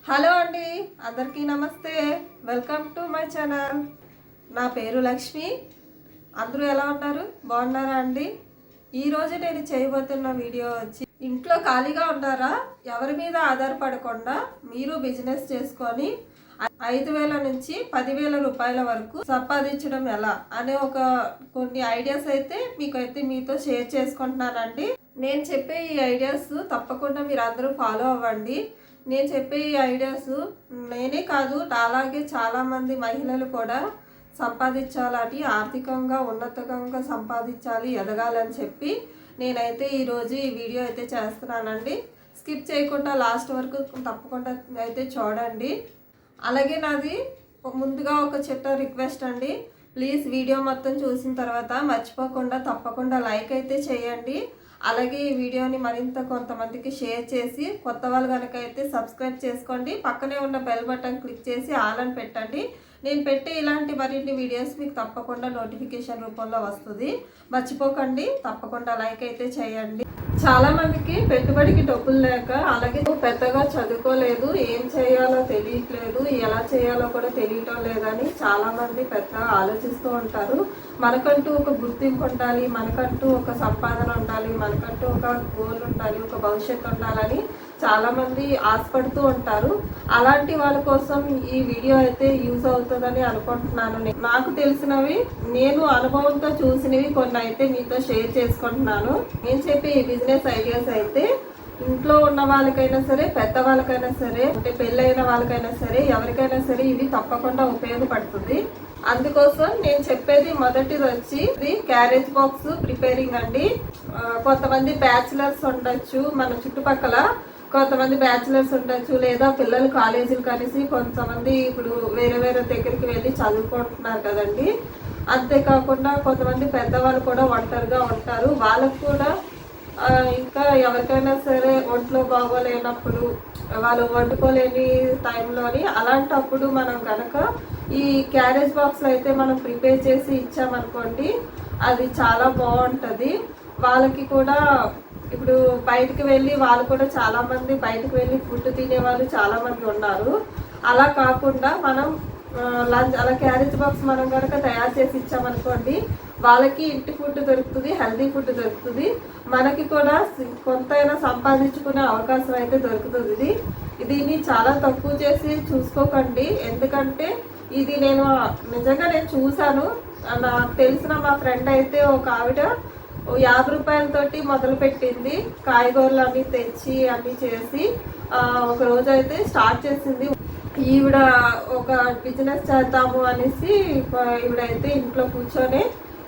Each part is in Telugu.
హలో అండి, అందరికీ నమస్తే. Welcome to my channel. నా పేరు లక్ష్మి. అందరూ ఎలా ఉన్నారు? బాగున్నారా అండి? ఈరోజు నేను చేయబోతున్న వీడియో వచ్చి, ఇంట్లో ఖాళీగా ఉన్నారా? ఎవరి మీద ఆధారపడకుండా మీరు బిజినెస్ చేసుకొని 5,000 నుంచి 10,000 రూపాయల వరకు సంపాదించడం ఎలా అనే కొన్ని ఐడియాస్ అయితే మీతో షేర్ చేసుకుంటున్నానండి. నేను చెప్పే ఈ ఐడియాస్ తప్పకుండా మీరు అందరూ ఫాలో అవ్వండి. నేను చెప్పే ఈ ఐడియాస్ నేనే కాదు, అలాగే చాలామంది మహిళలు కూడా సంపాదించాలని, ఆర్థికంగా ఉన్నతంగా సంపాదించాలి, ఎదగాలని చెప్పి నేనైతే ఈరోజు ఈ వీడియో అయితే చేస్తున్నానండి. స్కిప్ చేయకుండా లాస్ట్ వరకు తప్పకుండా అయితే చూడండి. అలాగే నాది ముందుగా ఒక చిన్న రిక్వెస్ట్ అండి. ప్లీజ్ వీడియో మొత్తం చూసిన తర్వాత మర్చిపోకుండా తప్పకుండా లైక్ అయితే చేయండి. అలాగే ఈ వీడియోని మరింత కొంతమందికి షేర్ చేసి, కొత్త వాళ్ళు కనుక అయితే సబ్స్క్రైబ్ చేసుకోండి. పక్కనే ఉన్న బెల్ బటన్ క్లిక్ చేసి ఆల్ అని పెట్టండి. నేను పెట్టే ఇలాంటి మరిన్ని వీడియోస్ మీకు తప్పకుండా నోటిఫికేషన్ రూపంలో వస్తుంది. మర్చిపోకండి, తప్పకుండా లైక్ అయితే చేయండి. చాలా మందికి పెట్టుబడికి డబ్బులు లేక, అలాగే పెద్దగా చదువుకోలేదు, ఏం చేయాలో తెలియట్లేదు, ఎలా చేయాలో కూడా తెలియటం లేదని చాలా మంది పెద్దగా ఆలోచిస్తూ ఉంటారు. మనకంటూ ఒక గుర్తింపు ఉండాలి, మనకంటూ ఒక సంపాదన ఉండాలి, మనకంటూ ఒక గోల్ ఉండాలి, ఒక భవిష్యత్తు ఉండాలని చాలా మంది ఆశపడుతూ ఉంటారు. అలాంటి వాళ్ళ కోసం ఈ వీడియో అయితే యూజ్ అవుతుందని అనుకుంటున్నాను. నాకు తెలిసినవి, నేను అనుభవంతో చూసినవి కొన్ని అయితే మీతో షేర్ చేసుకుంటున్నాను. నేను చెప్పే ఈ బిజినెస్ ఐడియాస్ అయితే ఇంట్లో ఉన్న వాళ్ళకైనా సరే, పెద్ద వాళ్ళకైనా సరే, అంటే పెళ్ళైన వాళ్ళకైనా సరే, ఎవరికైనా సరే ఇవి తప్పకుండా ఉపయోగపడుతుంది. అందుకోసం నేను చెప్పేది మొదటిది వచ్చి క్యారేజ్ బాక్స్ ప్రిపేరింగ్ అండి. కొంతమంది బ్యాచిలర్స్ ఉండొచ్చు మన చుట్టుపక్కల, కొంతమంది బ్యాచిలర్స్ ఉండొచ్చు, లేదా పిల్లలు కాలేజీలు కలిసి కొంతమంది ఇప్పుడు వేరే వేరే దగ్గరికి వెళ్ళి చదువుకుంటున్నారు కదండి. అంతేకాకుండా కొంతమంది పెద్దవాళ్ళు కూడా ఒంటరిగా ఉంటారు. వాళ్ళకు కూడా ఇంకా ఎవరికైనా సరే ఒంట్లో బాగోలేనప్పుడు, వాళ్ళు వండుకోలేని టైంలోని, అలాంటప్పుడు మనం కనుక ఈ క్యారేజ్ బాక్స్ అయితే మనం ప్రిపేర్ చేసి ఇచ్చామనుకోండి, అది చాలా బాగుంటుంది. వాళ్ళకి కూడా ఇప్పుడు బయటకు వెళ్ళి వాళ్ళు కూడా చాలామంది బయటకు వెళ్ళి ఫుడ్ తినేవాళ్ళు చాలామంది ఉన్నారు. అలా కాకుండా మనం లంచ్ అలా క్యారేజ్ బాక్స్ మనం కనుక తయారు చేసి ఇచ్చామనుకోండి, వాళ్ళకి ఇంటి ఫుడ్ దొరుకుతుంది, హెల్తీ ఫుడ్ దొరుకుతుంది, మనకి కూడా కొంతైనా సంపాదించుకునే అవకాశం అయితే దొరుకుతుంది. దీన్ని చాలా తక్కువ చేసి చూసుకోకండి. ఎందుకంటే ఇది నిజంగా నేను చూశాను. నాకు తెలిసిన మా ఫ్రెండ్ అయితే ఒక ఆవిడ 50 రూపాయలతోటి మొదలు పెట్టింది. కాయగూరలు అన్నీ తెచ్చి అన్నీ చేసి ఒక రోజు అయితే స్టార్ట్ చేసింది. ఈవిడ ఒక బిజినెస్ చేద్దాము అనేసి ఈవిడైతే ఇంట్లో కూర్చొని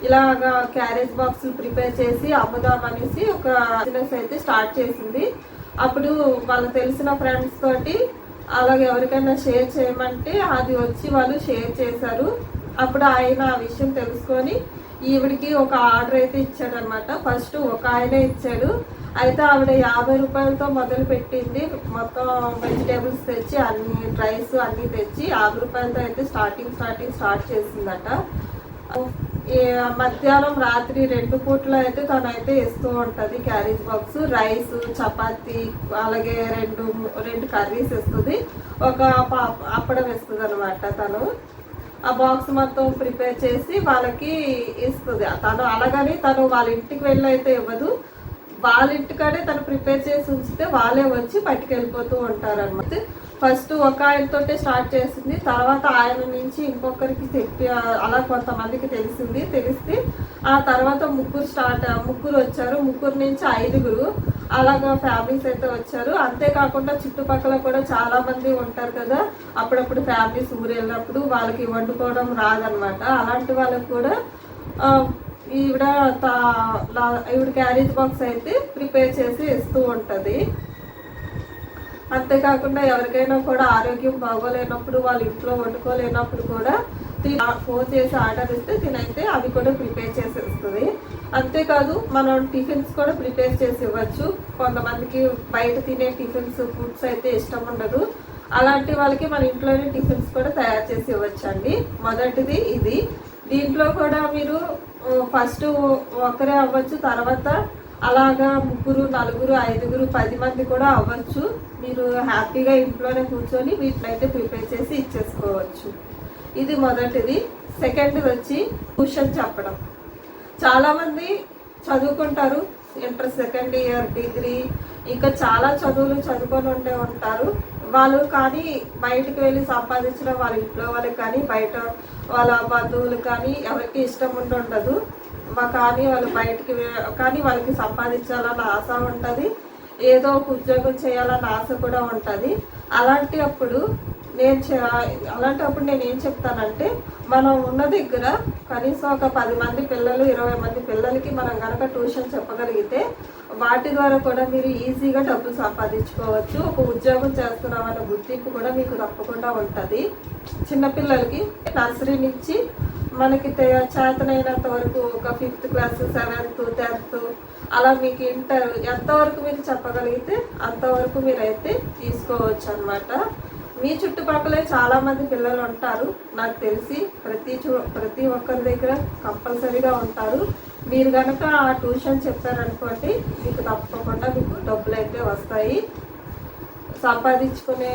ఇలాగా క్యారేజ్ బాక్స్ ప్రిపేర్ చేసి అమ్ముదాం అనేసి ఒక బిజినెస్ అయితే స్టార్ట్ చేసింది. అప్పుడు వాళ్ళకి తెలిసిన ఫ్రెండ్స్ తోటి అలాగే ఎవరికైనా షేర్ చేయమంటే అది వచ్చి వాళ్ళు షేర్ చేశారు. అప్పుడు ఆయన ఆ విషయం తెలుసుకొని ఈవిడికి ఒక ఆర్డర్ అయితే ఇచ్చాడు అనమాట. ఫస్ట్ ఒక ఆయనే ఇచ్చాడు. అయితే ఆవిడ 50 రూపాయలతో మొదలు పెట్టింది. మొత్తం వెజిటేబుల్స్ తెచ్చి అన్ని రైస్ అన్నీ తెచ్చి 50 రూపాయలతో అయితే స్టార్ట్ చేసిందట. మధ్యాహ్నం రాత్రి 2 పూటలు అయితే తనైతే ఇస్తూ ఉంటుంది క్యారేజ్ బాక్స్. రైస్, చపాతి, అలాగే రెండు కర్రీస్ ఇస్తుంది, ఒక అప్పడం ఇస్తుంది అనమాట. తను ఆ బాక్స్ మొత్తం ప్రిపేర్ చేసి వాళ్ళకి ఇస్తుంది. అలాగని తను వాళ్ళ ఇంటికి వెళ్ళి అయితే ఇవ్వదు. వాళ్ళ ఇంటికాడే తను ప్రిపేర్ చేసి ఉంచితే వాళ్ళే వచ్చి పట్టుకెళ్ళిపోతూ ఉంటారు అనమాట. ఫస్ట్ ఒక ఆయనతోటే స్టార్ట్ చేసింది, తర్వాత ఆయన నుంచి ఇంకొకరికి చెప్పి అలా కొంతమందికి తెలిస్తే ఆ తర్వాత ముగ్గురు వచ్చారు. ముగ్గురు నుంచి 5గురు అలాగా ఫ్యామిలీస్ అయితే వచ్చారు. అంతేకాకుండా చుట్టుపక్కల కూడా చాలా మంది ఉంటారు కదా, అప్పుడప్పుడు ఫ్యామిలీస్ ఊరు వెళ్ళినప్పుడు వాళ్ళకి వండుకోవడం రాదనమాట. అలాంటి వాళ్ళకి కూడా ఈవిడ క్యారేజ్ బాక్స్ అయితే ప్రిపేర్ చేసి ఇస్తూ ఉంటుంది. అంతేకాకుండా ఎవరికైనా కూడా ఆరోగ్యం బాగోలేనప్పుడు, వాళ్ళ ఇంట్లో వండుకోలేనప్పుడు కూడా ఫోన్ చేసి ఆర్డర్ ఇస్తే తినైతే అవి కూడా ప్రిపేర్ చేసి ఇస్తుంది. అంతేకాదు మనం టిఫిన్స్ కూడా ప్రిపేర్ చేసి ఇవ్వచ్చు. కొంతమందికి బయట తినే ఫుడ్స్ అయితే ఇష్టం ఉండదు. అలాంటి వాళ్ళకి మన ఇంట్లోనే టిఫిన్స్ కూడా తయారు చేసి ఇవ్వచ్చు అండి. మొదటిది ఇది. దీంట్లో కూడా మీరు ఫస్ట్ ఒకరే అవ్వచ్చు, తర్వాత అలాగా 3, 4, 5, 10 మంది కూడా అవ్వచ్చు. మీరు హ్యాపీగా ఇంట్లోనే కూర్చొని వీటినైతే ప్రిపేర్ చేసి ఇచ్చేసుకోవచ్చు. ఇది మొదటిది. సెకండ్ది వచ్చి ట్యూషన్ చెప్పడం. చాలామంది చదువుకుంటారు, ఇంటర్ సెకండ్ ఇయర్, డిగ్రీ, ఇంకా చాలా చదువులు చదువుకొని ఉంటారు వాళ్ళు. కానీ బయటకు వెళ్ళి సంపాదించడం వాళ్ళ ఇంట్లో వాళ్ళకి కానీ బయట వాళ్ళ బంధువులు కానీ ఎవరికి ఇష్టం ఉండదు. కానీ వాళ్ళు బయటికి కానీ వాళ్ళకి సంపాదించాలన్న ఆశ ఉంటుంది, ఏదో ఒక ఉద్యోగం చేయాలన్న ఆశ కూడా ఉంటుంది. అలాంటప్పుడు నేను ఏం చెప్తానంటే, మనం ఉన్న దగ్గర కనీసం ఒక 10 మంది పిల్లలు, 20 మంది పిల్లలకి మనం కనుక ట్యూషన్ చెప్పగలిగితే వాటి ద్వారా కూడా మీరు ఈజీగా డబ్బులు సంపాదించుకోవచ్చు. ఒక ఉద్యోగం చేస్తున్నామన్న గుర్తింపు కూడా మీకు తప్పకుండా ఉంటుంది. చిన్నపిల్లలకి నర్సరీ నుంచి మనకి చేతనైనంత వరకు ఒక 5th క్లాస్, 7th, 10th అలా మీకు ఇంటర్ ఎంతవరకు మీరు చెప్పగలిగితే అంతవరకు మీరైతే తీసుకోవచ్చు అన్నమాట. మీ చుట్టుపక్కలే చాలామంది పిల్లలు ఉంటారు, నాకు తెలిసి ప్రతి ఒక్కరి దగ్గర కంపల్సరీగా ఉంటారు. మీరు కనుక ఆ ట్యూషన్ చెప్పారనుకోండి, మీకు తప్పకుండా మీకు డబ్బులు అయితే వస్తాయి, సంపాదించుకునే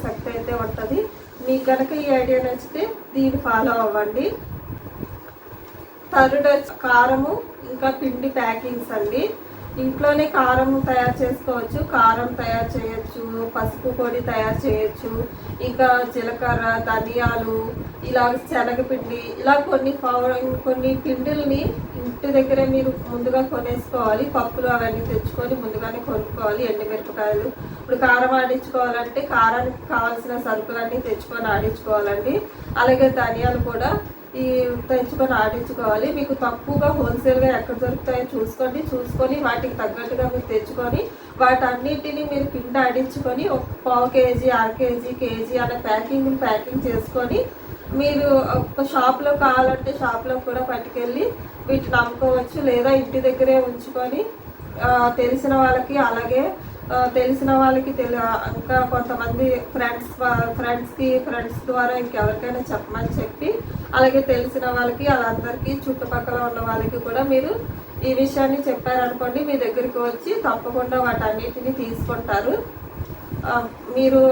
శక్తి అయితే ఉంటుంది. మీకు కనుక ఈ ఐడియా నచ్చితే దీన్ని ఫాలో అవ్వండి. థర్డ్ కారము ఇంకా పిండి ప్యాకింగ్స్ అండి. ఇంట్లోనే కారం తయారు చేసుకోవచ్చు, కారం తయారు చేయొచ్చు, పసుపు పొడి తయారు చేయొచ్చు, ఇంకా జీలకర్ర, ధనియాలు, ఇలా శనగపిండి, ఇలా కొన్ని పిండిల్ని ఇంటి దగ్గరే మీరు ముందుగా కొనేసుకోవాలి. పప్పులు అవన్నీ తెచ్చుకొని ముందుగానే కొనుక్కోవాలి. ఎండుమిరపకాయలు, ఇప్పుడు కారం ఆడించుకోవాలంటే కారానికి కావాల్సిన సరుకులన్నీ తెచ్చుకొని ఆడించుకోవాలండి. అలాగే ధనియాలు కూడా తెచ్చుకొని ఆడించుకోవాలి. మీకు తక్కువగా హోల్సేల్గా ఎక్కడ దొరుకుతాయో చూసుకొని వాటికి తగ్గట్టుగా మీరు తెచ్చుకొని వాటన్నిటిని మీరు పిండి ఆడించుకొని ఒక 1/4 kg, 1/2 kg అనే ప్యాకింగ్ చేసుకొని మీరు ఒక షాప్లో కావాలంటే షాప్లో కూడా పట్టుకెళ్ళి వీటిని అమ్ముకోవచ్చు. లేదా ఇంటి దగ్గరే ఉంచుకొని తెలిసిన వాళ్ళకి, అలాగే తెలిసిన వాళ్ళకి ఇంకా కొంతమంది ఫ్రెండ్స్ ద్వారా ఇంకెవరికైనా చెప్పమని చెప్పి, అలాగే తెలిసిన వాళ్ళకి, వాళ్ళందరికీ చుట్టుపక్కల ఉన్న వాళ్ళకి కూడా మీరు ఈ విషయాన్ని చెప్పారనుకోండి, మీ దగ్గరికి వచ్చి తప్పకుండా వాటన్నిటిని తీసుకుంటారు. మీరు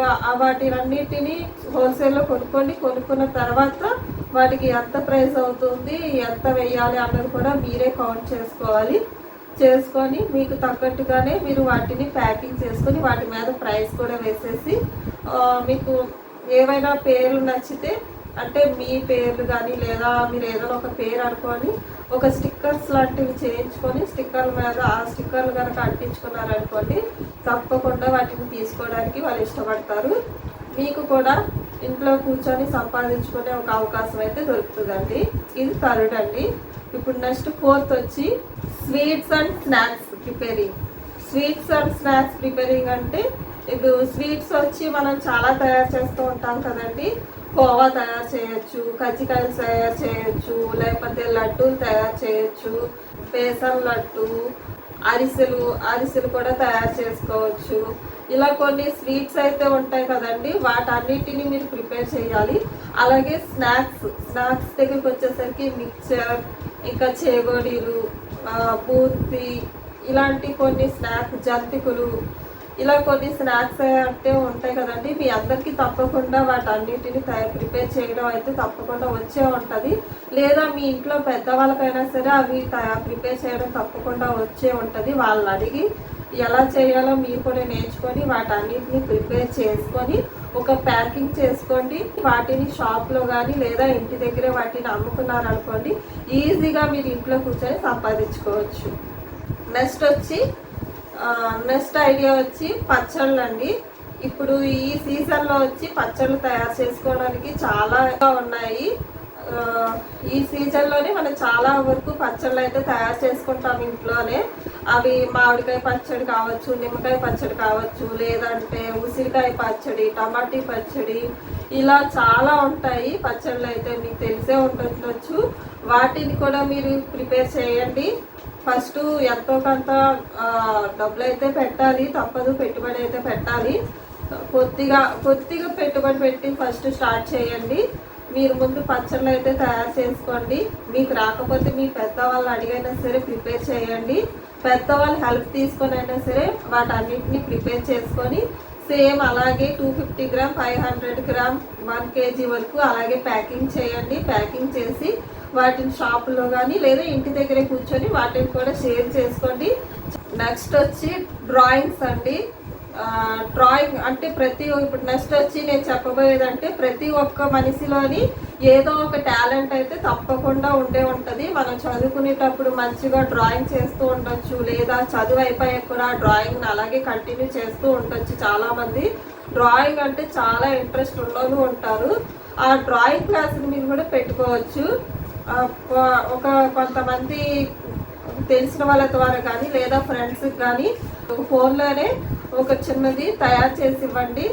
వాటినన్నిటిని హోల్సేల్లో కొనుక్కున్న తర్వాత వాటికి ఎంత ప్రైస్ అవుతుంది, ఎంత వేయాలి అన్నది కూడా మీరే కౌంట్ చేసుకొని మీకు తగ్గట్టుగానే మీరు వాటిని ప్యాకింగ్ చేసుకొని వాటి మీద ప్రైస్ కూడా వేసేసి, మీకు ఏవైనా పేర్లు నచ్చితే, అంటే మీ పేర్లు కానీ లేదా మీరు ఏదైనా ఒక పేరు అనుకొని ఒక స్టిక్కర్స్ లాంటివి చేయించుకొని స్టిక్కర్ల మీద ఆ స్టిక్కర్లు కనుక అంటించుకున్నారనుకోండి, తప్పకుండా వాటిని తీసుకోవడానికి వాళ్ళు ఇష్టపడతారు. మీకు కూడా ఇంట్లో కూర్చొని సంపాదించుకునే ఒక అవకాశం అయితే దొరుకుతుందండి. ఇది థర్డ్ అండి. ఇప్పుడు నెక్స్ట్ ఫోర్త్ వచ్చి స్వీట్స్ అండ్ స్నాక్స్ ప్రిపేరింగ్ అంటే, ఇప్పుడు స్వీట్స్ వచ్చి మనం చాలా తయారు చేస్తూ ఉంటాం కదండి. కోవా తయారు చేయొచ్చు, కజ్జికాయలు తయారు చేయొచ్చు, లేకపోతే లడ్డూలు తయారు చేయొచ్చు, బేసన్ లడ్డు, అరిసెలు కూడా తయారు చేసుకోవచ్చు. ఇలా కొన్ని స్వీట్స్ అయితే ఉంటాయి కదండి, వాటన్నిటిని మీరు ప్రిపేర్ చేయాలి. అలాగే స్నాక్స్ దగ్గరికి వచ్చేసరికి మిక్చర్, ఇంకా చేగోడీలు, బూందీ, ఇలాంటి కొన్ని జంతికలు, ఇలా కొన్ని స్నాక్స్ అంటే ఉంటాయి కదండి. మీ అందరికీ తప్పకుండా వాటన్నిటిని ప్రిపేర్ చేయడం అయితే తప్పకుండా వచ్చే ఉంటుంది. లేదా మీ ఇంట్లో పెద్దవాళ్ళకైనా సరే అవి ప్రిపేర్ చేయడం తప్పకుండా వచ్చే ఉంటుంది. వాళ్ళని అడిగి ఎలా చేయాలో మీరు కూడా నేర్చుకొని వాటన్నిటిని ప్రిపేర్ చేసుకొని ఒక ప్యాకింగ్ చేసుకోండి. వాటిని షాప్లో కానీ లేదా ఇంటి దగ్గరే వాటిని అమ్ముకున్నారనుకోండి, ఈజీగా మీరు ఇంట్లో కూర్చొని సంపాదించుకోవచ్చు. నెక్స్ట్ ఐడియా వచ్చి పచ్చళ్ళు అండి. ఇప్పుడు ఈ సీజన్లో వచ్చి పచ్చళ్ళు తయారు చేసుకోవడానికి చాలా ఉన్నాయి. ఈ సీజన్లోనే మనం చాలా వరకు పచ్చళ్ళు అయితే తయారు చేసుకుంటాం ఇంట్లోనే. అవి మామిడికాయ పచ్చడి కావచ్చు, నిమ్మకాయ పచ్చడి కావచ్చు, లేదంటే ఉసిరికాయ పచ్చడి, టమాటీ పచ్చడి, ఇలా చాలా ఉంటాయి పచ్చళ్ళు అయితే, మీకు తెలిసే ఉండొచ్చు. వాటిని కూడా మీరు ప్రిపేర్ చేయండి. ఫస్ట్ ఎంతో కొంత డబ్బులు అయితే పెట్టాలి, తప్పదు, పెట్టుబడి అయితే పెట్టాలి. కొద్దిగా పెట్టుబడి పెట్టి ఫస్ట్ స్టార్ట్ చేయండి. మీరు ముందు పచ్చళ్ళు అయితే తయారు చేసుకోండి. మీకు రాకపోతే మీ పెద్దవాళ్ళు అడిగైనా సరే ప్రిపేర్ చేయండి. పెద్దవాళ్ళు హెల్ప్ తీసుకొని అయినా సరే వాటన్నిటిని ప్రిపేర్ చేసుకొని సేమ్ అలాగే 250 గ్రామ్ 500 గ్రామ్ 1 kg వరకు అలాగే ప్యాకింగ్ చేయండి. ప్యాకింగ్ చేసి వాటిని షాపులో కానీ లేదా ఇంటి దగ్గరే కూర్చొని వాటిని కూడా షేర్ చేసుకోండి. నెక్స్ట్ వచ్చి డ్రాయింగ్స్ అండి. డ్రాయింగ్ అంటే ఇప్పుడు నెక్స్ట్ వచ్చి నేను చెప్పబోయేదంటే ప్రతి ఒక్క మనిషిలోని ఏదో ఒక టాలెంట్ అయితే తప్పకుండా ఉంటుంది. మనం చదువుకునేటప్పుడు మంచిగా డ్రాయింగ్ చేస్తూ ఉండొచ్చు, లేదా చదువు అయిపోయాక కూడా డ్రాయింగ్ని అలాగే కంటిన్యూ చేస్తూ ఉండొచ్చు. చాలామంది డ్రాయింగ్ అంటే చాలా ఇంట్రెస్ట్ ఉన్నోళ్ళు ఉంటారు. ఆ డ్రాయింగ్ క్లాస్ని మీరు కూడా పెట్టుకోవచ్చు. కొంతమంది తెలిసిన వాళ్ళ ద్వారా కానీ లేదా ఫ్రెండ్స్కి కానీ ఫోన్లోనే ఒక చిన్నది తయారు చేసి ఇవ్వండి.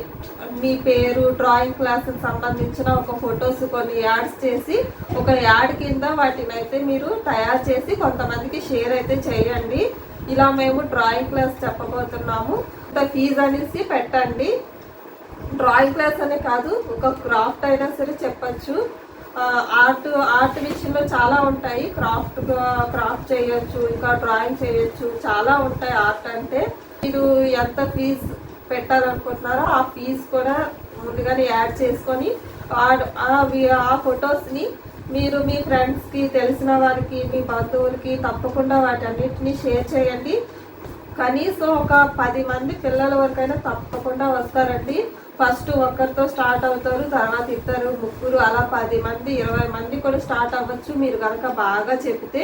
మీ పేరు, డ్రాయింగ్ క్లాస్కి సంబంధించిన ఒక ఫొటోస్ కొన్ని యాడ్స్ చేసి ఒక యాడ్ కింద వాటిని అయితే మీరు తయారు చేసి కొంతమందికి షేర్ అయితే చేయండి. ఇలా మేము డ్రాయింగ్ క్లాస్ చెప్పబోతున్నాము. ఫీజు అనేసి పెట్టండి. డ్రాయింగ్ క్లాస్ అనే కాదు, ఒక క్రాఫ్ట్ అయినా సరే చెప్పచ్చు. ఆర్ట్ విషయంలో చాలా ఉంటాయి. క్రాఫ్ట్ చేయొచ్చు, ఇంకా డ్రాయింగ్ చేయొచ్చు, చాలా ఉంటాయి ఆర్ట్ అంటే. మీరు ఎంత ఫీజు పెట్టాలనుకుంటున్నారో ఆ ఫీజు కూడా ముందుగానే యాడ్ చేసుకొని ఆ ఫొటోస్ని మీరు మీ ఫ్రెండ్స్కి, తెలిసిన వారికి, మీ బంధువులకి తప్పకుండా వాటన్నిటిని షేర్ చేయండి. కనీసం ఒక 10 మంది పిల్లల వరకైనా తప్పకుండా వస్తారండి. ఫస్ట్ ఒక్కరితో స్టార్ట్ అవుతారు, తర్వాత 2, 3 అలా 10 మంది 20 మంది కూడా స్టార్ట్ అవ్వచ్చు. మీరు కనుక బాగా చెప్తే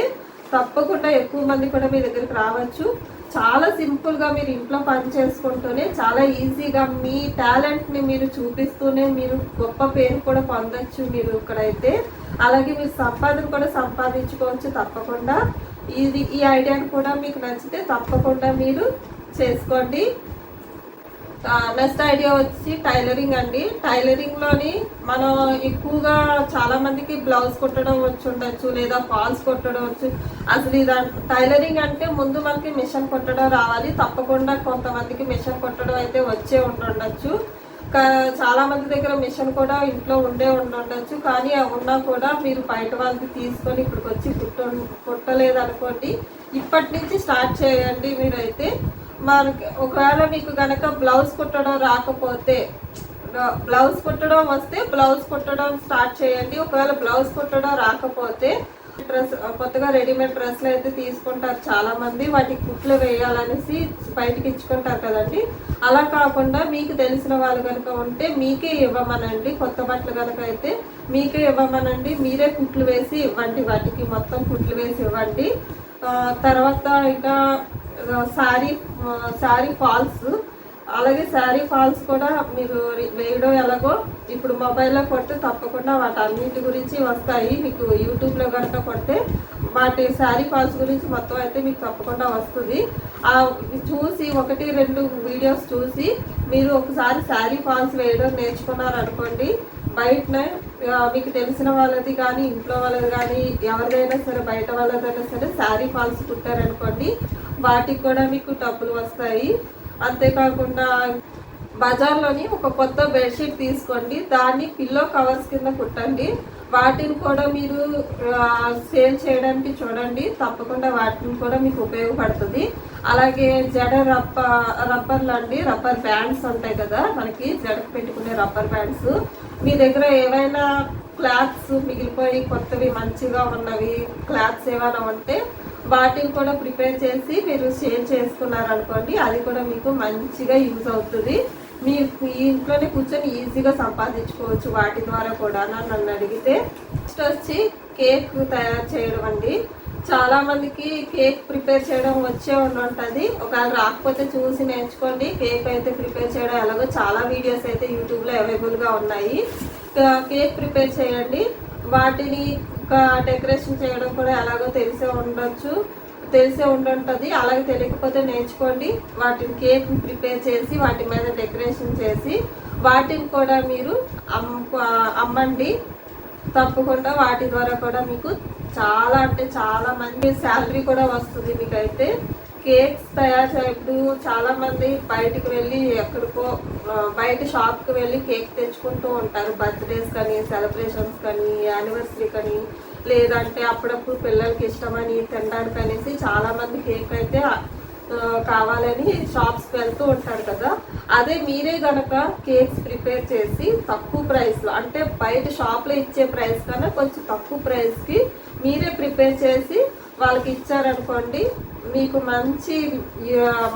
తప్పకుండా ఎక్కువ మంది కూడా మీ దగ్గరికి రావచ్చు. చాలా సింపుల్గా మీరు ఇంట్లో పని చేసుకుంటూనే చాలా ఈజీగా మీ టాలెంట్ని మీరు చూపిస్తూనే మీరు గొప్ప పేరు కూడా పొందొచ్చు. మీరు ఇక్కడైతే అలాగే మీరు సంపాదన కూడా సంపాదించుకోవచ్చు. తప్పకుండా ఈ ఐడియాని కూడా మీకు నచ్చితే తప్పకుండా మీరు చేసుకోండి. నెక్స్ట్ ఐడియా వచ్చి టైలరింగ్ అండి. టైలరింగ్లోని మనం ఎక్కువగా చాలామందికి బ్లౌజ్ కుట్టడం వచ్చి ఉండొచ్చు, లేదా ఫాల్స్ కుట్టడం వచ్చు. అసలు టైలరింగ్ అంటే ముందు మనకి మిషన్ కుట్టడం రావాలి. తప్పకుండా కొంతమందికి మిషన్ కుట్టడం అయితే వచ్చే ఉండొచ్చు. చాలా మంది దగ్గర మిషన్ కూడా ఇంట్లో ఉండొచ్చు. కానీ ఉన్నా కూడా మీరు బయట వాళ్ళకి తీసుకొని ఇప్పటికి వచ్చి కుట్టలేదు అనుకోండి, ఇప్పటి నుంచి స్టార్ట్ చేయండి. మీరైతే మనకి ఒకవేళ మీకు కనుక బ్లౌజ్ కుట్టడం రాకపోతే, బ్లౌజ్ కుట్టడం వస్తే బ్లౌజ్ కుట్టడం స్టార్ట్ చేయండి. ఒకవేళ బ్లౌజ్ కుట్టడం రాకపోతే కొత్తగా రెడీమేడ్ డ్రెస్లు అయితే తీసుకుంటారు చాలామంది. వాటికి కుట్లు వేయాలనేసి బయటకి ఇచ్చుకుంటారు కదండి. అలా కాకుండా మీకు తెలిసిన వాళ్ళు కనుక ఉంటే మీకే ఇవ్వమనండి. కొత్త బట్టలు కనుక అయితే మీకే ఇవ్వమనండి. మీరే కుట్లు వేసి ఇవ్వండి, వాటికి మొత్తం కుట్లు వేసి ఇవ్వండి. తర్వాత ఇంకా శారీ ఫాల్స్, అలాగే శారీ ఫాల్స్ కూడా మీరు వేయడం ఎలాగో ఇప్పుడు మొబైల్లో కొడితే తప్పకుండా వాటన్నిటి గురించి వస్తాయి. మీకు యూట్యూబ్లో కనుక కొడితే వాటి శారీ ఫాల్స్ గురించి మొత్తం అయితే మీకు తప్పకుండా వస్తుంది. చూసి 1-2 వీడియోస్ చూసి మీరు ఒకసారి శారీ ఫాల్స్ వేయడం నేర్చుకున్నారనుకోండి, బయటనే మీకు తెలిసిన వాళ్ళది కానీ ఇంట్లో వాళ్ళది కానీ ఎవరిదైనా సరే బయట వాళ్ళదైనా సరే శారీ ఫాల్స్ కుట్టారనుకోండి, వాటికి కూడా మీకు డబ్బులు వస్తాయి. అంతేకాకుండా బజార్లోని ఒక కొత్త బెడ్షీట్ తీసుకోండి, దాన్ని పిల్లో కవర్స్ కింద కుట్టండి. వాటిని కూడా మీరు సేల్ చేయడానికి చూడండి. తప్పకుండా వాటిని కూడా మీకు ఉపయోగపడుతుంది. అలాగే రబ్బర్లు అండి, రబ్బర్ బ్యాండ్స్ ఉంటాయి కదా, మనకి జడకు పెట్టుకునే రబ్బర్ బ్యాండ్స్. మీ దగ్గర ఏవైనా క్లాత్స్ మిగిలిపోయి కొత్తవి మంచిగా ఉన్నవి క్లాత్స్ ఏమైనా ఉంటే వాటిని కూడా ప్రిపేర్ చేసి మీరు సేల్ చేసుకున్నారనుకోండి, అది కూడా మీకు మంచిగా యూజ్ అవుతుంది. మీరు ఇంట్లోనే కూర్చొని ఈజీగా సంపాదించుకోవచ్చు వాటి ద్వారా కూడా. నన్ను అడిగితే నెక్స్ట్ వచ్చి కేక్ తయారు చేయడం అండి. చాలామందికి కేక్ ప్రిపేర్ చేయడం వచ్చే ఉంటుంది. ఒకవేళ రాకపోతే చూసి నేర్చుకోండి. కేక్ అయితే ప్రిపేర్ చేయడం ఎలాగో చాలా వీడియోస్ అయితే యూట్యూబ్లో అవైలబుల్గా ఉన్నాయి. కేక్ ప్రిపేర్ చేయండి. వాటిని డెకరేషన్ చేయడం కూడా ఎలాగో తెలిసే ఉండుంటుంది. అలాగే తెలియకపోతే నేర్చుకోండి. వాటిని కేక్ ప్రిపేర్ చేసి వాటి మీద డెకరేషన్ చేసి వాటిని కూడా మీరు అమ్మండి. తప్పకుండా వాటి ద్వారా కూడా మీకు చాలా అంటే చాలా మంచి శాలరీ కూడా వస్తుంది. మీకైతే కేక్స్ తయారు చేయప్పుడు చాలామంది బయటికి వెళ్ళి ఎక్కడికో బయట షాప్కి వెళ్ళి కేక్ తెచ్చుకుంటూ ఉంటారు, బర్త్డేస్ కానీ, సెలబ్రేషన్స్ కానీ, యానివర్సరీ కానీ, లేదంటే అప్పుడప్పుడు పిల్లలకి ఇష్టమని తినడానికి అనేసి చాలామంది కేక్ అయితే కావాలని షాప్స్కి వెళ్తూ ఉంటారు కదా. అదే మీరే గనక కేక్స్ ప్రిపేర్ చేసి తక్కువ ప్రైస్లో, అంటే బయట షాప్లో ఇచ్చే ప్రైస్ కన్నా కొంచెం తక్కువ ప్రైస్కి మీరే ప్రిపేర్ చేసి వాళ్ళకి ఇచ్చారనుకోండి, మీకు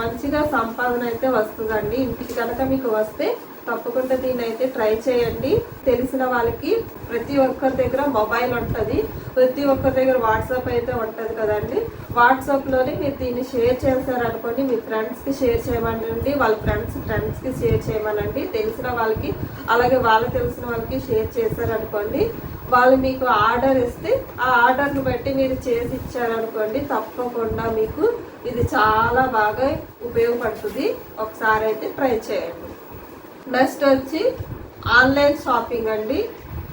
మంచిగా సంపాదన అయితే వస్తుందండి. ఇంటికి కనుక మీకు వస్తే తప్పకుండా దీన్ని అయితే ట్రై చేయండి. తెలిసిన వాళ్ళకి, ప్రతి ఒక్కరి దగ్గర మొబైల్ ఉంటుంది, ప్రతి ఒక్కరి దగ్గర వాట్సాప్ అయితే ఉంటుంది కదండి. వాట్సాప్లోనే మీరు దీన్ని షేర్ చేశారనుకోండి, మీ ఫ్రెండ్స్కి షేర్ చేయమనండి, వాళ్ళ ఫ్రెండ్స్కి షేర్ చేయమనండి. తెలిసిన వాళ్ళకి, అలాగే వాళ్ళకి తెలిసిన వాళ్ళకి షేర్ చేశారనుకోండి, వాళ్ళు మీకు ఆర్డర్ ఇస్తే ఆ ఆర్డర్ని బట్టి మీరు చేసి ఇచ్చారనుకోండి, తప్పకుండా మీకు ఇది చాలా బాగా ఉపయోగపడుతుంది. ఒకసారి అయితే ట్రై చేయండి. నెక్స్ట్ వచ్చి ఆన్లైన్ షాపింగ్ అండి.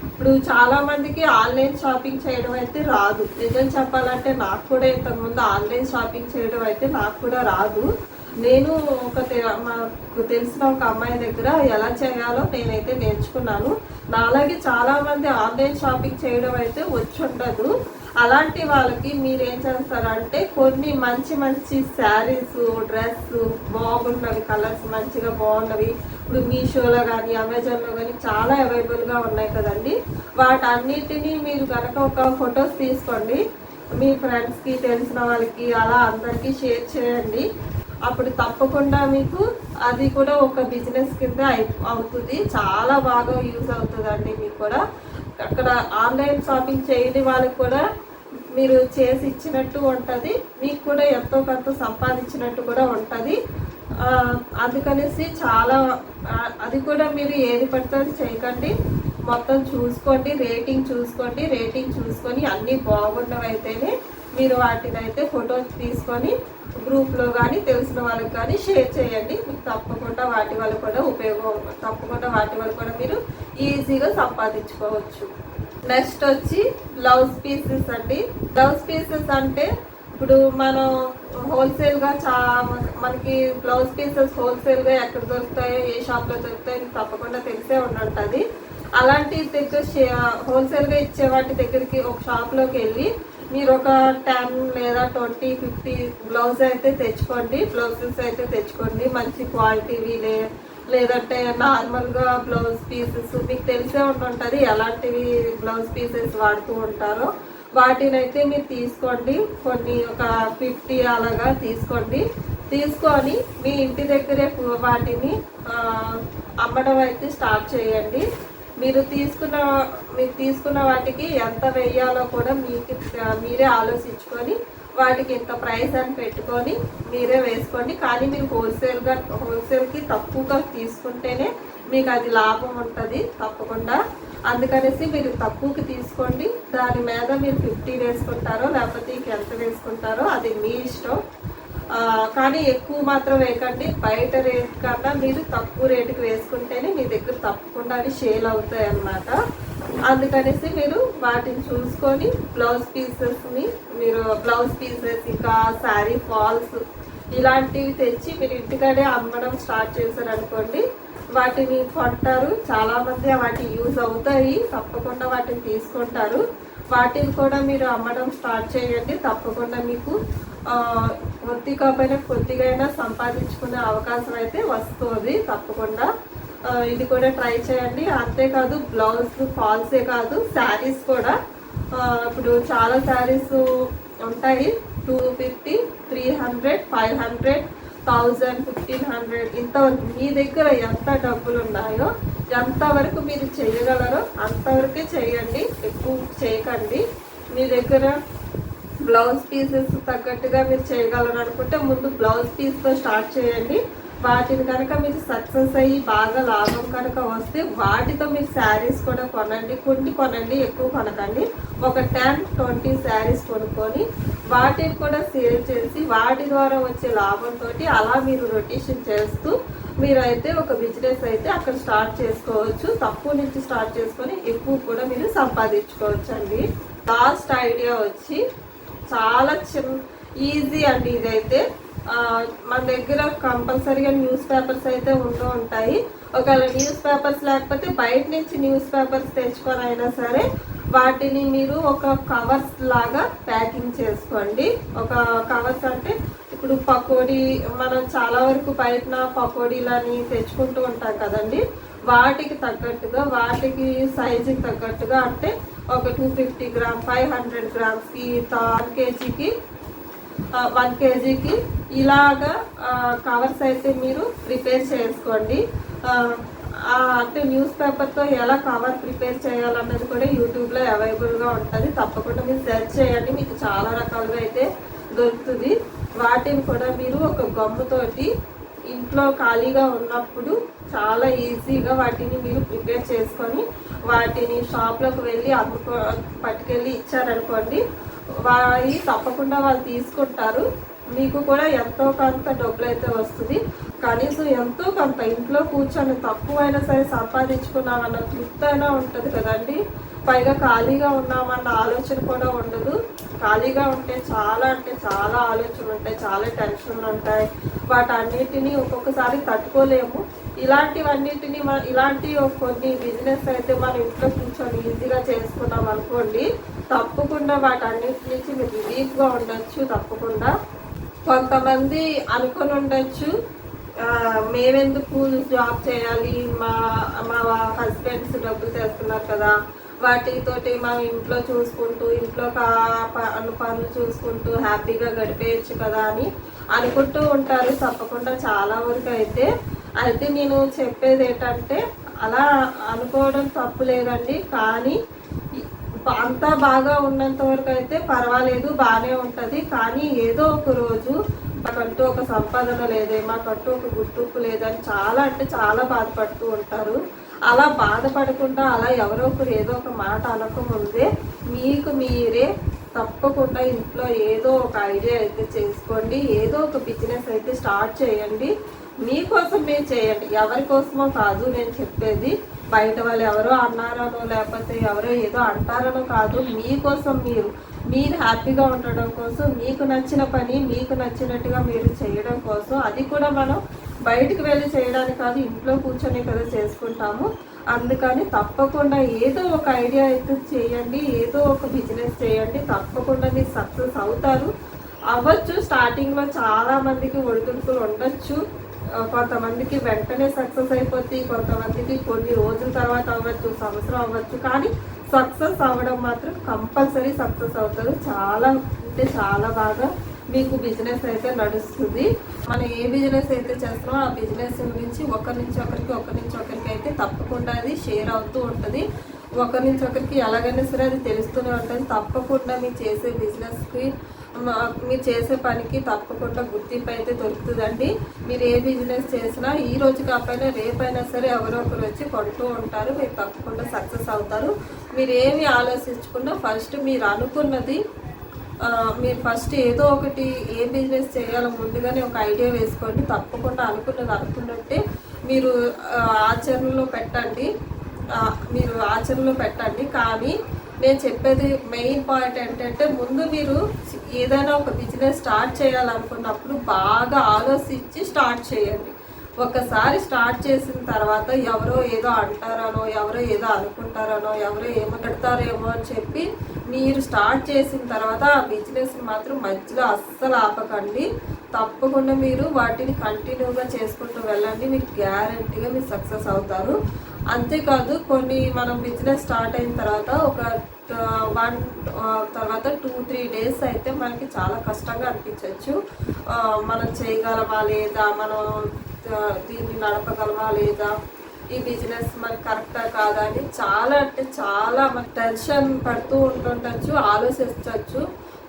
ఇప్పుడు చాలామందికి ఆన్లైన్ షాపింగ్ చేయడం అయితే రాదు. నిజం చెప్పాలంటే నాకు కూడా ఇంతకుముందు ఆన్లైన్ షాపింగ్ చేయడం అయితే నాకు కూడా రాదు. నేను మాకు తెలిసిన ఒక అమ్మాయి దగ్గర ఎలా చేయాలో నేనైతే నేర్చుకున్నాను. నాలాగే చాలామంది ఆన్లైన్ షాపింగ్ చేయడం అయితే వచ్చి ఉండదు. అలాంటి వాళ్ళకి మీరు ఏం చేస్తారంటే, కొన్ని మంచి మంచి శారీస్, డ్రెస్ బాగున్నవి, కలర్స్ మంచిగా బాగున్నవి ఇప్పుడు మీషోలో కానీ, అమెజాన్లో కానీ చాలా అవైలబుల్గా ఉన్నాయి కదండి. వాటన్నిటినీ మీరు కనుక ఒక ఫొటోస్ తీసుకోండి, మీ ఫ్రెండ్స్కి, తెలిసిన వాళ్ళకి, అలా అందరికీ షేర్ చేయండి. అప్పుడు తప్పకుండా మీకు అది కూడా ఒక బిజినెస్ కింద అవుతుంది. చాలా బాగా యూజ్ అవుతుందండి మీకు కూడా. అక్కడ ఆన్లైన్ షాపింగ్ చేయని వాళ్ళకి కూడా మీరు చేసి ఇచ్చినట్టు ఉంటుంది, మీకు కూడా ఎంతో కొంత సంపాదించినట్టు కూడా ఉంటుంది. అందుకనేసి అది కూడా మీరు ఏది పడితే అది చేయకండి. మొత్తం చూసుకోండి, రేటింగ్ చూసుకొని అన్నీ బాగున్నవైతేనే మీరు వాటిని అయితే ఫొటోస్ తీసుకొని గ్రూప్లో కానీ, తెలిసిన వాళ్ళకి కానీ షేర్ చేయండి. మీకు తప్పకుండా వాటి వల్ల కూడా మీరు ఈజీగా సంపాదించుకోవచ్చు. నెక్స్ట్ వచ్చి బ్లౌజ్ పీసెస్ అండి. బ్లౌజ్ పీసెస్ అంటే ఇప్పుడు మనం హోల్సేల్గా మనకి బ్లౌజ్ పీసెస్ హోల్సేల్గా ఎక్కడ దొరుకుతాయో, ఏ షాప్లో దొరుకుతాయో తప్పకుండా తెలిసే ఉంటుంది. అలాంటి దగ్గర హోల్సేల్గా ఇచ్చే వాటి దగ్గరికి ఒక షాప్లోకి వెళ్ళి మీరు ఒక 10 లేదా 20, 50 బ్లౌజెస్ అయితే తెచ్చుకోండి. మంచి క్వాలిటీవి లేదంటే నార్మల్గా బ్లౌజ్ పీసెస్ మీకు తెలిసే ఉంటుంది ఎలాంటివి బ్లౌజ్ పీసెస్ వాడుతూ ఉంటారో. వాటిని అయితే మీరు తీసుకోండి, కొన్ని ఒక 50 అలాగా తీసుకొని మీ ఇంటి దగ్గరే వాటిని అమ్మడం అయితే స్టార్ట్ చేయండి. మీరు తీసుకున్న వాటికి ఎంత వేయాలో కూడా మీరే ఆలోచించుకొని వాటికి ఇంత ప్రైస్ అని పెట్టుకొని మీరే వేసుకోండి. కానీ మీరు హోల్సేల్కి తక్కువగా తీసుకుంటేనే మీకు అది లాభం ఉంటుంది తప్పకుండా. అందుకనేసి మీరు తక్కువకి తీసుకోండి. దాని మీద మీరు 50 వేసుకుంటారో లేకపోతే ఎంత వేసుకుంటారో అది మీ ఇష్టం. కానీ ఎక్కువ మాత్రం వేయకండి. బయట రేట్ కన్నా మీరు తక్కువ రేటుకి వేసుకుంటేనే మీ దగ్గర తప్పకుండా అవి సేల్ అవుతాయి అన్నమాట. అందుకనేసి మీరు వాటిని చూసుకొని బ్లౌజ్ పీసెస్ ఇంకా శారీ ఫాల్స్ ఇలాంటివి తెచ్చి మీరు ఇంటికాడే అమ్మడం స్టార్ట్ చేశారనుకోండి, వాటిని కొంటారు చాలామంది, వాటి యూజ్ అవుతాయి, తప్పకుండా వాటిని తీసుకుంటారు. వాటిని కూడా మీరు అమ్మడం స్టార్ట్ చేయండి. తప్పకుండా మీకు కొద్దిగా సంపాదించుకునే అవకాశం అయితే వస్తుంది తప్పకుండా. ఇది కూడా ట్రై చేయండి. అంతేకాదు బ్లౌజ్ ఫాల్సే కాదు, శారీస్ కూడా ఇప్పుడు చాలా శారీస్ ఉంటాయి, 250, 300, 500, 1000, 1500 ఇంతవరకు మీ దగ్గర ఎంత డబ్బులు ఉన్నాయో, ఎంతవరకు మీరు చేయగలరో అంతవరకే చేయండి, ఎక్కువ చేయకండి. మీ దగ్గర బ్లౌజ్ పీసెస్ తగ్గట్టుగా మీరు చేయగలరు అనుకుంటే ముందు బ్లౌజ్ పీస్తో స్టార్ట్ చేయండి. వాటిని కనుక మీరు సక్సెస్ అయ్యి బాగా లాభం కనుక వస్తే వాటితో మీరు శారీస్ కూడా కొనండి, ఎక్కువ కొనకండి. ఒక 10-20 శారీస్ కొనుక్కొని వాటిని కూడా సేల్ చేసి వాటి ద్వారా వచ్చే లాభంతో అలా మీరు రొటేషన్ చేస్తూ మీరైతే ఒక బిజినెస్ అయితే అక్కడ స్టార్ట్ చేసుకోవచ్చు. తక్కువ నుంచి స్టార్ట్ చేసుకొని ఎక్కువ కూడా మీరు సంపాదించుకోవచ్చు అండి. లాస్ట్ ఐడియా వచ్చి చాలా ఈజీ అండి. ఇదైతే మన దగ్గర కంపల్సరీగా న్యూస్ పేపర్స్ అయితే ఉంటూ ఉంటాయి. ఒకవేళ న్యూస్ పేపర్స్ లేకపోతే బయట నుంచి న్యూస్ పేపర్స్ తెచ్చుకొని అయినా సరే వాటిని మీరు ఒక కవర్స్ లాగా ప్యాకింగ్ చేసుకోండి. ఒక కవర్స్ అంటే ఇప్పుడు పకోడీ మనం చాలా వరకు బయట పకోడీలని తెచ్చుకుంటూ ఉంటాం కదండి, వాటికి తగ్గట్టుగా వాటికి సైజుకి తగ్గట్టుగా అంటే ఒక 250 గ్రామ్ 500 గ్రామ్స్కి 1 కేజీకి ఇలాగా కవర్స్ అయితే మీరు ప్రిపేర్ చేసుకోండి. అంటే న్యూస్ పేపర్తో ఎలా కవర్ ప్రిపేర్ చేయాలన్నది కూడా యూట్యూబ్లో అవైలబుల్గా ఉంటుంది. తప్పకుండా మీరు సెర్చ్ చేయండి, మీకు చాలా రకాలుగా అయితే దొరుకుతుంది. వాటిని కూడా మీరు ఒక గమ్ముతోటి ఇంట్లో ఖాళీగా ఉన్నప్పుడు చాలా ఈజీగా వాటిని మీరు ప్రిపేర్ చేసుకొని వాటిని షాప్లోకి వెళ్ళి పట్టుకెళ్ళి ఇచ్చారనుకోండి, వారి తప్పకుండా వాళ్ళు తీసుకుంటారు. మీకు కూడా ఎంతో కొంత డబ్బులు అయితే వస్తుంది. కనీసం ఎంతో కొంత ఇంట్లో కూర్చొని తక్కువైనా సరే సంపాదించుకున్నామన్న తృప్తి అయినా ఉంటుంది కదండి. పైగా ఖాళీగా ఉన్నామన్న ఆలోచన కూడా ఉండదు. ఖాళీగా ఉంటే చాలా అంటే చాలా ఆలోచనలు ఉంటాయి, చాలా టెన్షన్లు ఉంటాయి. వాటన్నిటినీ ఒక్కొక్కసారి తట్టుకోలేము. ఇలాంటివన్నిటిని ఇలాంటి కొన్ని బిజినెస్ అయితే మనం ఇంట్లో కూర్చొని ఈజీగా చేసుకున్నాం అనుకోండి, తప్పకుండా వాటన్నిటి నుంచి మీరు రిలీఫ్గా ఉండొచ్చు. తప్పకుండా కొంతమంది అనుకొని ఉండొచ్చు, మేమెందుకు జాబ్ చేయాలి, మా హస్బెండ్స్ డబ్బులు చేస్తున్నారు కదా, వాటితోటి మనం ఇంట్లో చూసుకుంటూ ఇంట్లో పనులు చూసుకుంటూ హ్యాపీగా గడిపేయచ్చు కదా అని అనుకుంటూ ఉంటారు. తప్పకుండా చాలా వరకు అయితే నేను చెప్పేది ఏంటంటే అలా అనుకోవడం తప్పు లేదండి. కానీ అంతా బాగా ఉన్నంత వరకు అయితే పర్వాలేదు, బాగానే ఉంటుంది. కానీ ఏదో ఒక రోజు మాకంటూ ఒక సంపాదన లేదే, మాకంటూ ఒక గుర్తింపు లేదని చాలా అంటే చాలా బాధపడుతూ ఉంటారు. అలా బాధపడకుండా అలా ఎవరో ఒకరు ఏదో ఒక మాట అనకముందే మీకు మీరే తప్పకుండా ఇంట్లో ఏదో ఒక ఐడియా అయితే చేసుకోండి, ఏదో ఒక బిజినెస్ అయితే స్టార్ట్ చేయండి. మీకోసం మీరు చేయండి, ఎవరి కోసమో కాదు నేను చెప్పేది. బయట వాళ్ళు ఎవరో అన్నారనో లేకపోతే ఎవరో ఏదో అంటారనో కాదు, మీకోసం మీరు హ్యాపీగా ఉండడం కోసం, మీకు నచ్చిన పని మీకు నచ్చినట్టుగా మీరు చేయడం కోసం. అది కూడా మనం బయటికి వెళ్ళి చేయడానికి కాదు, ఇంట్లో కూర్చొని కదా చేసుకుంటాము. అందుకని తప్పకుండా ఏదో ఒక ఐడియా అయితే చేయండి, ఏదో ఒక బిజినెస్ చేయండి. తప్పకుండా మీరు సక్సెస్ అవుతారు. అవ్వచ్చు, స్టార్టింగ్లో చాలామందికి ఒడిదుడుకులు ఉండొచ్చు. కొంతమందికి వెంటనే సక్సెస్ అయిపోతుంది, కొంతమందికి కొన్ని రోజుల తర్వాత అవ్వచ్చు, సంవత్సరం అవ్వచ్చు. కానీ సక్సెస్ అవ్వడం మాత్రం కంపల్సరీ సక్సెస్ అవుతారు. చాలా అంటే చాలా బాగా మీకు బిజినెస్ అయితే నడుస్తుంది. మనం ఏ బిజినెస్ అయితే చేస్తున్నామో ఆ బిజినెస్ గురించి ఒకరి నుంచి ఒకరికి అయితే తప్పకుండా అది షేర్ అవుతూ ఉంటుంది. ఒకరి నుంచి ఒకరికి ఎలాగైనా సరే అది తెలుస్తూనే ఉంటుంది. తప్పకుండా మీరు చేసే బిజినెస్కి మీరు చేసే పనికి తప్పకుండా గుర్తింపు అయితే దొరుకుతుందండి. మీరు ఏ బిజినెస్ చేసినా ఈ రోజు కాకపోయినా రేపైనా సరే ఎవరో ఒకరు వచ్చి కొంటూ ఉంటారు. మీరు తప్పకుండా సక్సెస్ అవుతారు. మీరు ఏమి ఆలోచించకుండా ఫస్ట్ మీరు అనుకున్నది మీరు ఫస్ట్ ఏదో ఒకటి ఏ బిజినెస్ చేయాలో ముందుగానే ఒక ఐడియా వేసుకోండి. తప్పకుండా అనుకున్నట్టే మీరు ఆచరణలో పెట్టండి. కానీ నేను చెప్పేది మెయిన్ పాయింట్ ఏంటంటే, ముందు మీరు ఏదైనా ఒక బిజినెస్ స్టార్ట్ చేయాలనుకున్నప్పుడు బాగా ఆలోచించి స్టార్ట్ చేయండి. ఒకసారి స్టార్ట్ చేసిన తర్వాత ఎవరో ఏదో అంటారనో, ఎవరో ఏదో అనుకుంటారనో, ఎవరో ఏమంటారేమో అని చెప్పి మీరు స్టార్ట్ చేసిన తర్వాత ఆ బిజినెస్ని మాత్రం మధ్యలో అస్సలు ఆపకండి. తప్పకుండా మీరు వాటిని కంటిన్యూగా చేసుకుంటూ వెళ్ళండి. మీకు గ్యారంటీగా మీరు సక్సెస్ అవుతారు. అంతేకాదు, కొన్ని మనం బిజినెస్ స్టార్ట్ అయిన తర్వాత ఒక 2-3 డేస్ అయితే మనకి చాలా కష్టంగా అనిపించవచ్చు. మనం చేయగలమా లేదా, మనం దీన్ని నడపగలమా లేదా, ఈ బిజినెస్ మనకి కరెక్టా కాదా అని చాలా అంటే చాలా టెన్షన్ పడుతూ ఉంటుండొచ్చు, ఆలోచించవచ్చు.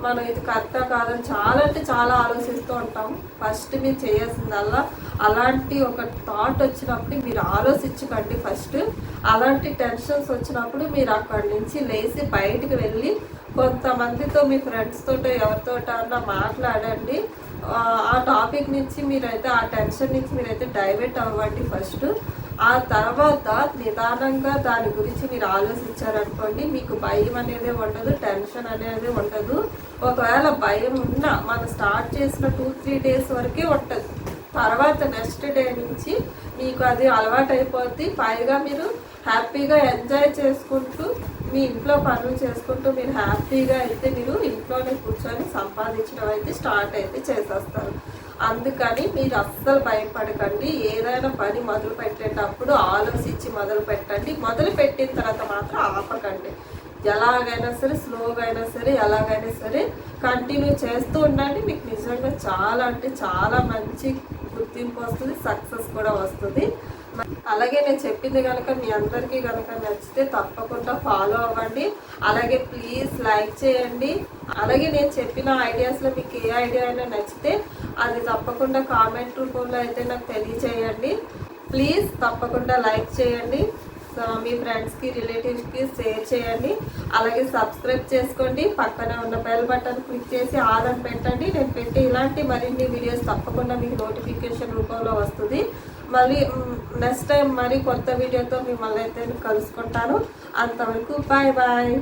మనం ఇది కరెక్టా కాదని చాలా అంటే చాలా ఆలోచిస్తూ ఉంటాం. ఫస్ట్ మీరు చేయాల్సిందల్లా అలాంటి ఒక థాట్ వచ్చినప్పుడు మీరు ఆలోచించకండి. ఫస్ట్ అలాంటి టెన్షన్స్ వచ్చినప్పుడు మీరు అక్కడి నుంచి లేచి బయటికి వెళ్ళి కొంతమందితో, మీ ఫ్రెండ్స్ తోటో ఎవరితో అన్నా మాట్లాడండి. ఆ టాపిక్ నుంచి మీరైతే, ఆ టెన్షన్ నుంచి మీరైతే డైవర్ట్ అవ్వండి. ఫస్ట్ ఆ తర్వాత నిదానంగా దాని గురించి మీరు ఆలోచించారనుకోండి, మీకు భయం అనేది ఉండదు, టెన్షన్ అనేది ఉండదు. ఒకవేళ భయం ఉన్నా మనం స్టార్ట్ చేసిన 2-3 డేస్ వరకే ఉంటుంది. తర్వాత నెక్స్ట్ డే నుంచి మీకు అది అలవాటు అయిపోద్ది. పైగా మీరు హ్యాపీగా ఎంజాయ్ చేసుకుంటూ మీ ఇంట్లో పనులు చేసుకుంటూ మీరు హ్యాపీగా అయితే మీరు ఇంట్లోనే కూర్చొని సంపాదించడం అయితే స్టార్ట్ అయితే చేసేస్తారు. అందుకని మీరు అస్సలు భయపడకండి. ఏదైనా పని మొదలు పెట్టేటప్పుడు ఆలోచించి మొదలు పెట్టండి. మొదలు పెట్టిన తర్వాత మాత్రం ఆపకండి. ఎలాగైనా సరే, స్లోగా అయినా సరే, ఎలాగైనా సరే కంటిన్యూ చేస్తూ ఉండండి. మీకు నిజంగా చాలా అంటే చాలా మంచి గుర్తింపు వస్తుంది, సక్సెస్ కూడా వస్తుంది. అలాగే నేను చెప్పింది కనుక మీ అందరికీ కనుక నచ్చితే తప్పకుండా ఫాలో అవ్వండి. అలాగే ప్లీజ్ లైక్ చేయండి. అలాగే నేను చెప్పిన ఐడియాస్లో మీకు ఏ ఐడియా అయినా నచ్చితే అది తప్పకుండా కామెంట్ రూపంలో అయితే నాకు తెలియచేయండి. ప్లీజ్ తప్పకుండా లైక్ చేయండి, మీ ఫ్రెండ్స్కి, రిలేటివ్స్కి షేర్ చేయండి. అలాగే సబ్స్క్రైబ్ చేసుకోండి. పక్కనే ఉన్న బెల్ బటన్ క్లిక్ చేసి ఆల్ అని పెట్టండి. నేను పెట్టి ఇలాంటి మరిన్ని వీడియోస్ తప్పకుండా మీకు నోటిఫికేషన్ రూపంలో వస్తుంది. మళ్ళీ నెక్స్ట్ టైం మరి కొత్త వీడియోతో మిమ్మల్ని అయితే కలుసుకుంటాను. అంతవరకు బాయ్ బాయ్.